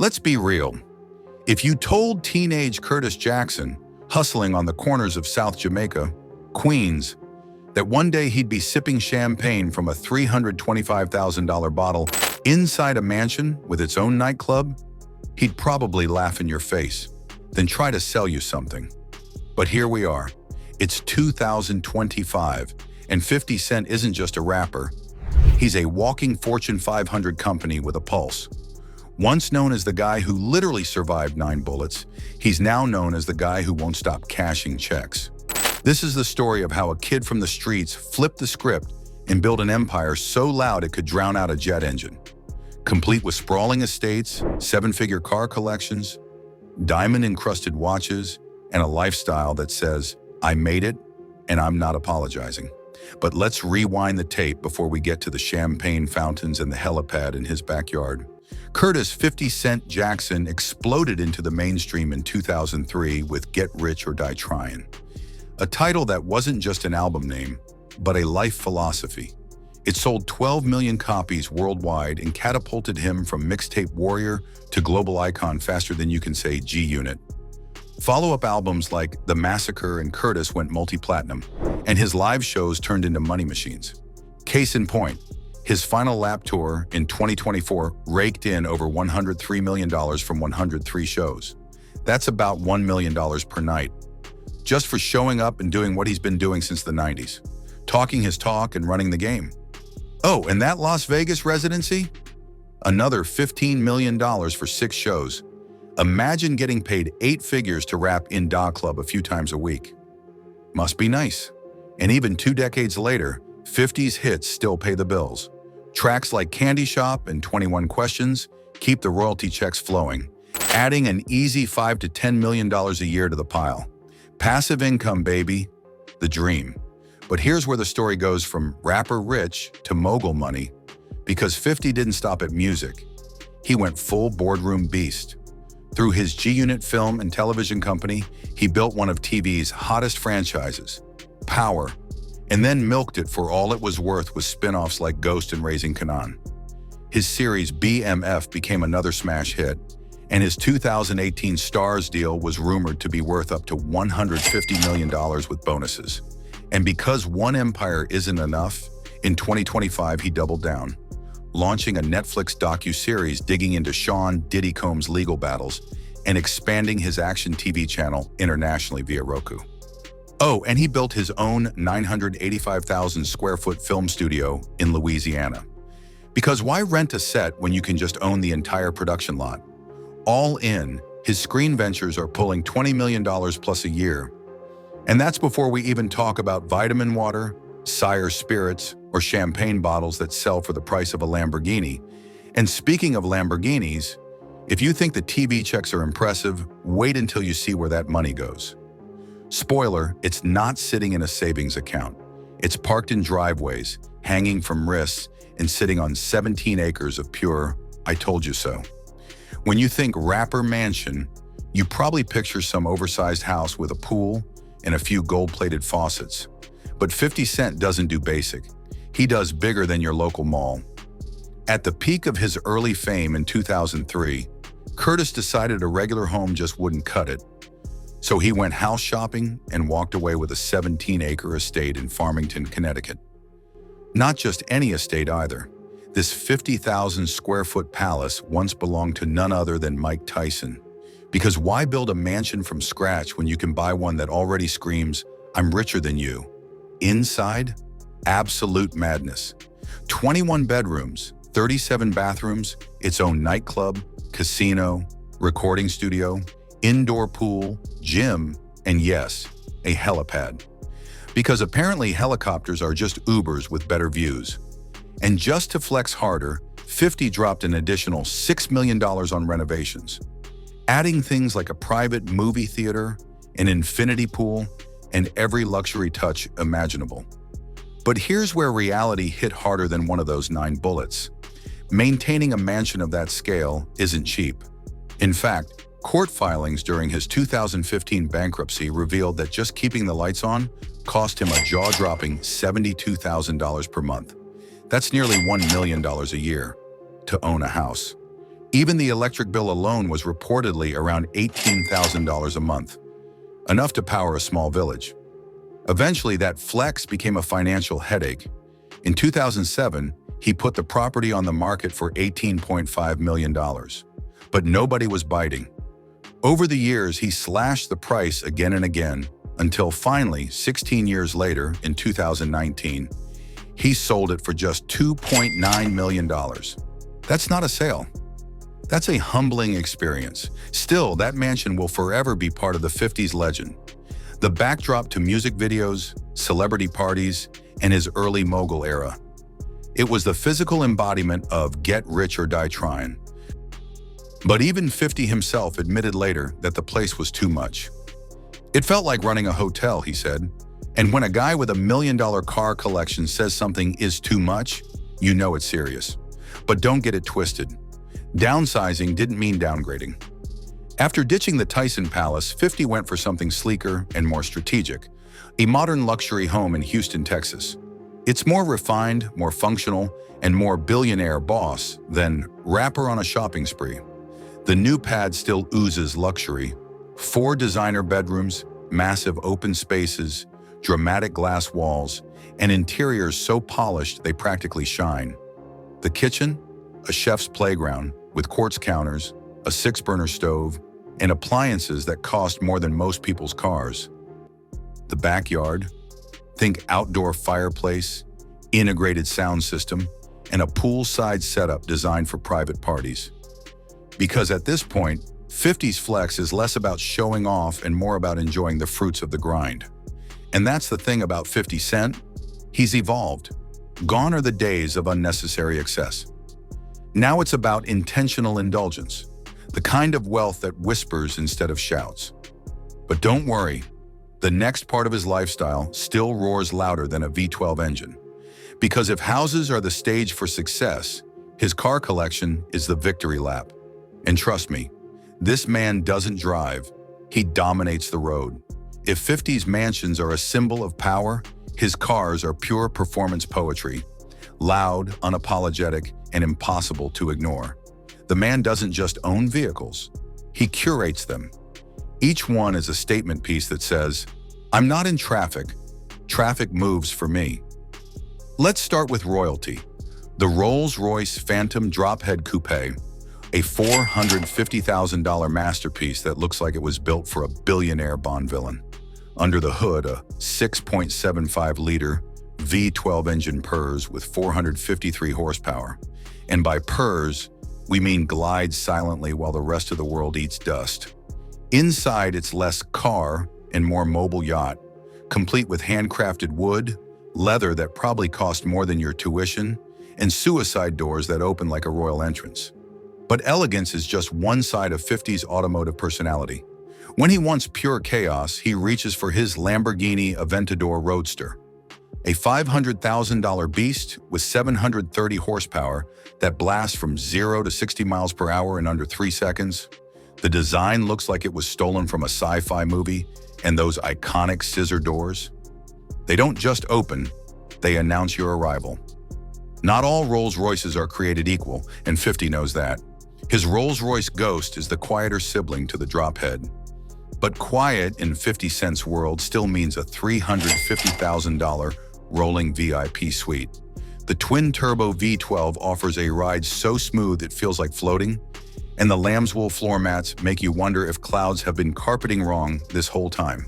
Let's be real. If you told teenage Curtis Jackson, hustling on the corners of South Jamaica, Queens, that one day he'd be sipping champagne from a $325,000 bottle inside a mansion with its own nightclub, he'd probably laugh in your face, then try to sell you something. But here we are. It's 2025, and 50 Cent isn't just a rapper. He's a walking Fortune 500 company with a pulse. Once known as the guy who literally survived 9 bullets, he's now known as the guy who won't stop cashing checks. This is the story of how a kid from the streets flipped the script and built an empire so loud it could drown out a jet engine. Complete with sprawling estates, 7-figure car collections, diamond-encrusted watches, and a lifestyle that says, "I made it, and I'm not apologizing." But let's rewind the tape before we get to the champagne fountains and the helipad in his backyard. Curtis 50 Cent Jackson exploded into the mainstream in 2003 with Get Rich or Die Tryin, a title that wasn't just an album name, but a life philosophy. It sold 12 million copies worldwide and catapulted him from mixtape warrior to global icon faster than you can say G-Unit. Follow-up albums like The Massacre and Curtis went multi-platinum, and his live shows turned into money machines. Case in point, his final lap tour in 2024 raked in over $103 million from 103 shows. That's about $1 million per night, just for showing up and doing what he's been doing since the 90s, talking his talk and running the game. Oh, and that Las Vegas residency? Another $15 million for 6 shows. Imagine getting paid 8 figures to rap in Da Club a few times a week. Must be nice. And even 2 decades later, 50's hits still pay the bills. Tracks like Candy Shop and 21 Questions keep the royalty checks flowing, adding an easy $5 to $10 million a year to the pile. Passive income, baby. The dream. But here's where the story goes from rapper rich to mogul money, because 50 didn't stop at music. He went full boardroom beast. Through his G-Unit film and television company, he built one of TV's hottest franchises, Power, and then milked it for all it was worth with spin-offs like Ghost and Raising Kanan. His series BMF became another smash hit, and his 2018 Stars deal was rumored to be worth up to $150 million with bonuses. And because one empire isn't enough, in 2025 he doubled down, launching a Netflix docu-series digging into Sean Diddy Combs' legal battles and expanding his action TV channel internationally via Roku. Oh, and he built his own 985,000 square foot film studio in Louisiana. Because why rent a set when you can just own the entire production lot? All in, his screen ventures are pulling $20 million plus a year. And that's before we even talk about vitamin water, Sire spirits, or champagne bottles that sell for the price of a Lamborghini. And speaking of Lamborghinis, if you think the TV checks are impressive, wait until you see where that money goes. Spoiler, it's not sitting in a savings account. It's parked in driveways, hanging from wrists, and sitting on 17 acres of pure, I told you so. When you think rapper mansion, you probably picture some oversized house with a pool and a few gold-plated faucets. But 50 Cent doesn't do basic. He does bigger than your local mall. At the peak of his early fame in 2003, Curtis decided a regular home just wouldn't cut it. So he went house shopping and walked away with a 17-acre estate in Farmington, Connecticut. Not just any estate either. This 50,000 square foot palace once belonged to none other than Mike Tyson. Because why build a mansion from scratch when you can buy one that already screams, "I'm richer than you"? Inside? Absolute madness. 21 bedrooms, 37 bathrooms, its own nightclub, casino, recording studio, indoor pool, gym, and yes, a helipad. Because apparently helicopters are just Ubers with better views. And just to flex harder, 50 dropped an additional $6 million on renovations, adding things like a private movie theater, an infinity pool, and every luxury touch imaginable. But here's where reality hit harder than one of those 9 bullets. Maintaining a mansion of that scale isn't cheap. In fact, court filings during his 2015 bankruptcy revealed that just keeping the lights on cost him a jaw-dropping $72,000 per month. That's nearly $1 million a year to own a house. Even the electric bill alone was reportedly around $18,000 a month, enough to power a small village. Eventually, that flex became a financial headache. In 2007, he put the property on the market for $18.5 million. But nobody was biting. Over the years, he slashed the price again and again, until finally, 16 years later, in 2019, he sold it for just $2.9 million. That's not a sale. That's a humbling experience. Still, that mansion will forever be part of the 50s legend. The backdrop to music videos, celebrity parties, and his early mogul era. It was the physical embodiment of get rich or die trying. But even 50 himself admitted later that the place was too much. It felt like running a hotel, he said. And when a guy with $1 million car collection says something is too much, you know it's serious. But don't get it twisted. Downsizing didn't mean downgrading. After ditching the Tyson Palace, 50 went for something sleeker and more strategic, a modern luxury home in Houston, Texas. It's more refined, more functional, and more billionaire boss than rapper on a shopping spree. The new pad still oozes luxury. 4 designer bedrooms, massive open spaces, dramatic glass walls, and interiors so polished they practically shine. The kitchen? A chef's playground with quartz counters, a 6-burner stove, and appliances that cost more than most people's cars. The backyard? Think outdoor fireplace, integrated sound system, and a poolside setup designed for private parties. Because at this point, 50's flex is less about showing off and more about enjoying the fruits of the grind. And that's the thing about 50 Cent. He's evolved. Gone are the days of unnecessary excess. Now it's about intentional indulgence, the kind of wealth that whispers instead of shouts. But don't worry, the next part of his lifestyle still roars louder than a V12 engine. Because if houses are the stage for success, his car collection is the victory lap. And trust me, this man doesn't drive, he dominates the road. If 50's mansions are a symbol of power, his cars are pure performance poetry. Loud, unapologetic, and impossible to ignore. The man doesn't just own vehicles, he curates them. Each one is a statement piece that says, I'm not in traffic, traffic moves for me. Let's start with royalty. The Rolls-Royce Phantom Drophead Coupe, a $450,000 masterpiece that looks like it was built for a billionaire Bond villain. Under the hood, a 6.75-liter V12 engine purrs with 453 horsepower. And by purrs, we mean glides silently while the rest of the world eats dust. Inside, it's less car and more mobile yacht, complete with handcrafted wood, leather that probably cost more than your tuition, and suicide doors that open like a royal entrance. But elegance is just one side of 50's automotive personality. When he wants pure chaos, he reaches for his Lamborghini Aventador Roadster, a $500,000 beast with 730 horsepower that blasts from 0 to 60 miles per hour in under 3 seconds. The design looks like it was stolen from a sci-fi movie, and those iconic scissor doors. They don't just open, they announce your arrival. Not all Rolls-Royces are created equal, and 50 knows that. His Rolls-Royce Ghost is the quieter sibling to the Drophead. But quiet in 50 Cent's world still means a $350,000 rolling VIP suite. The twin-turbo V12 offers a ride so smooth it feels like floating, and the lambswool floor mats make you wonder if clouds have been carpeting wrong this whole time.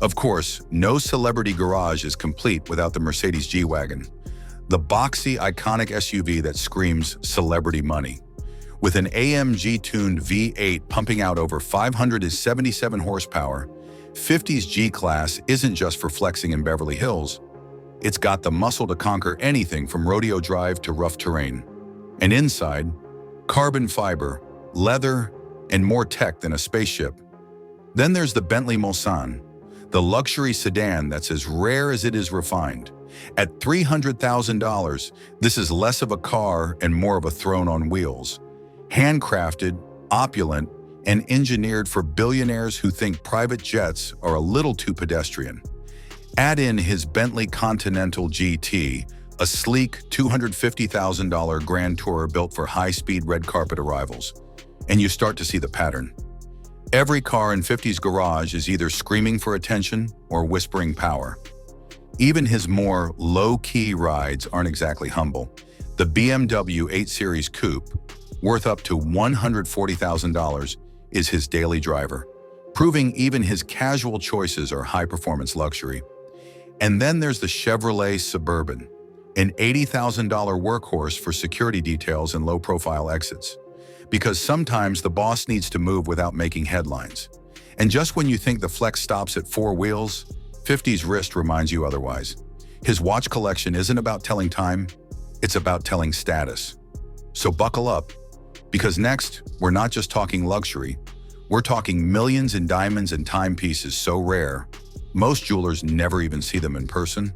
Of course, no celebrity garage is complete without the Mercedes G-Wagon, the boxy, iconic SUV that screams celebrity money. With an AMG-tuned V8 pumping out over 577 horsepower, 50's G-Class isn't just for flexing in Beverly Hills. It's got the muscle to conquer anything from rodeo drive to rough terrain. And inside, carbon fiber, leather, and more tech than a spaceship. Then there's the Bentley Mulsanne, the luxury sedan that's as rare as it is refined. At $300,000, this is less of a car and more of a throne on wheels. Handcrafted, opulent, and engineered for billionaires who think private jets are a little too pedestrian. Add in his Bentley Continental GT, a sleek $250,000 Grand Tourer built for high-speed red carpet arrivals. And you start to see the pattern. Every car in 50's garage is either screaming for attention or whispering power. Even his more low-key rides aren't exactly humble. The BMW 8 Series Coupe, worth up to $140,000, is his daily driver, proving even his casual choices are high-performance luxury. And then there's the Chevrolet Suburban, an $80,000 workhorse for security details and low-profile exits. Because sometimes the boss needs to move without making headlines. And just when you think the flex stops at 4 wheels, 50's wrist reminds you otherwise. His watch collection isn't about telling time, it's about telling status. So buckle up, because next, we're not just talking luxury, we're talking millions in diamonds and timepieces so rare, most jewelers never even see them in person.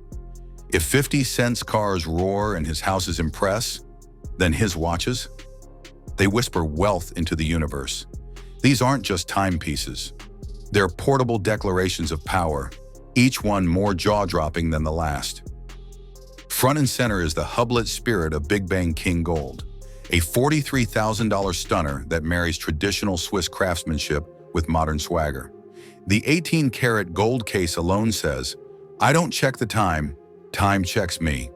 If 50 Cent's cars roar and his houses impress, then his watches? They whisper wealth into the universe. These aren't just timepieces. They're portable declarations of power, each one more jaw-dropping than the last. Front and center is the hublet spirit of Big Bang King Gold, a $43,000 stunner that marries traditional Swiss craftsmanship with modern swagger. The 18-karat gold case alone says, "I don't check the time, time checks me."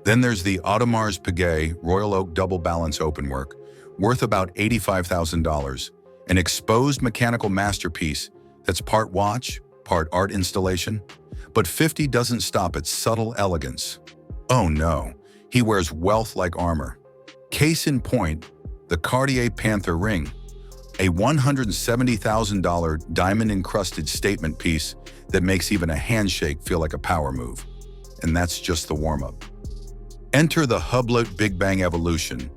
Then there's the Audemars Piguet Royal Oak Double Balance Openwork, worth about $85,000, an exposed mechanical masterpiece that's part watch, part art installation. But 50 doesn't stop at subtle elegance. Oh no, he wears wealth like armor. Case in point, the Cartier Panther ring, a $170,000 diamond-encrusted statement piece that makes even a handshake feel like a power move. And that's just the warm-up. Enter the Hublet Big Bang Evolution,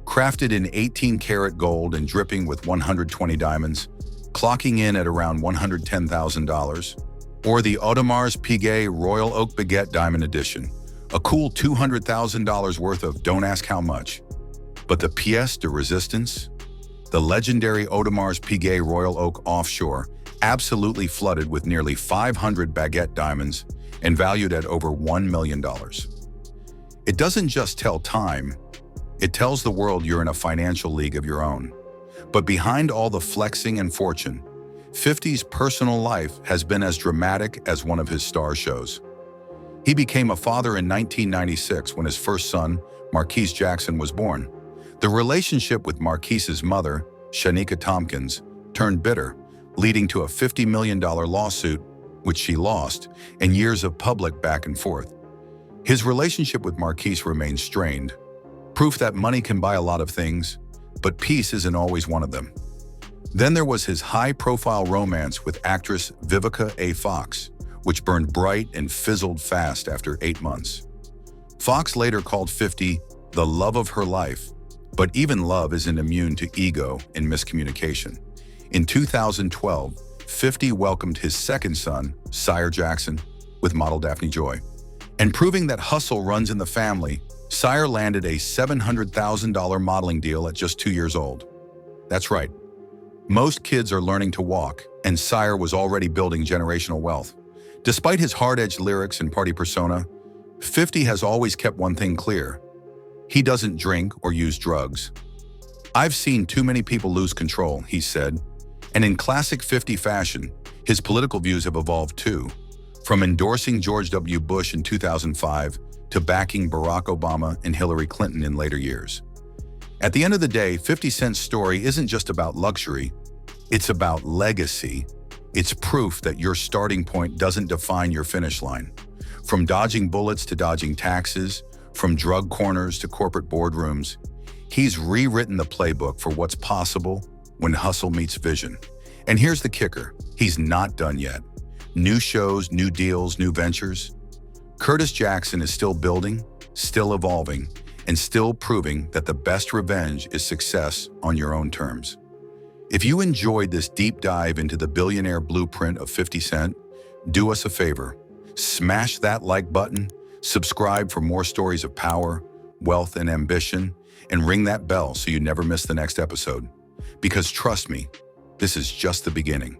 crafted in 18-karat gold and dripping with 120 diamonds, clocking in at around $110,000. Or the Audemars Piguet Royal Oak Baguette Diamond Edition, a cool $200,000 worth of don't ask how much. But the pièce de résistance? The legendary Audemars Piguet Royal Oak Offshore, absolutely flooded with nearly 500 baguette diamonds and valued at over $1 million. It doesn't just tell time, it tells the world you're in a financial league of your own. But behind all the flexing and fortune, 50's personal life has been as dramatic as one of his star shows. He became a father in 1996 when his first son, Marquise Jackson, was born. The relationship with Marquise's mother, Shanika Tompkins, turned bitter, leading to a $50 million lawsuit, which she lost, and years of public back and forth. His relationship with Marquise remains strained, proof that money can buy a lot of things, but peace isn't always one of them. Then there was his high-profile romance with actress Vivica A. Fox, which burned bright and fizzled fast after 8 months. Fox later called 50 the love of her life, but even love isn't immune to ego and miscommunication. In 2012, 50 welcomed his second son, Sire Jackson, with model Daphne Joy. And proving that hustle runs in the family, Sire landed a $700,000 modeling deal at just 2 years old. That's right. Most kids are learning to walk, and Sire was already building generational wealth. Despite his hard-edged lyrics and party persona, 50 has always kept one thing clear. He doesn't drink or use drugs. "I've seen too many people lose control," he said. And in classic 50 fashion, his political views have evolved too. From endorsing George W. Bush in 2005 to backing Barack Obama and Hillary Clinton in later years. At the end of the day, 50 Cent's story isn't just about luxury, it's about legacy. It's proof that your starting point doesn't define your finish line. From dodging bullets to dodging taxes, from drug corners to corporate boardrooms, he's rewritten the playbook for what's possible when hustle meets vision. And here's the kicker, he's not done yet. New shows, new deals, new ventures. Curtis Jackson is still building, still evolving, and still proving that the best revenge is success on your own terms. If you enjoyed this deep dive into the billionaire blueprint of 50 Cent, do us a favor. Smash that like button, subscribe for more stories of power, wealth, and ambition, and ring that bell so you never miss the next episode. Because trust me, this is just the beginning.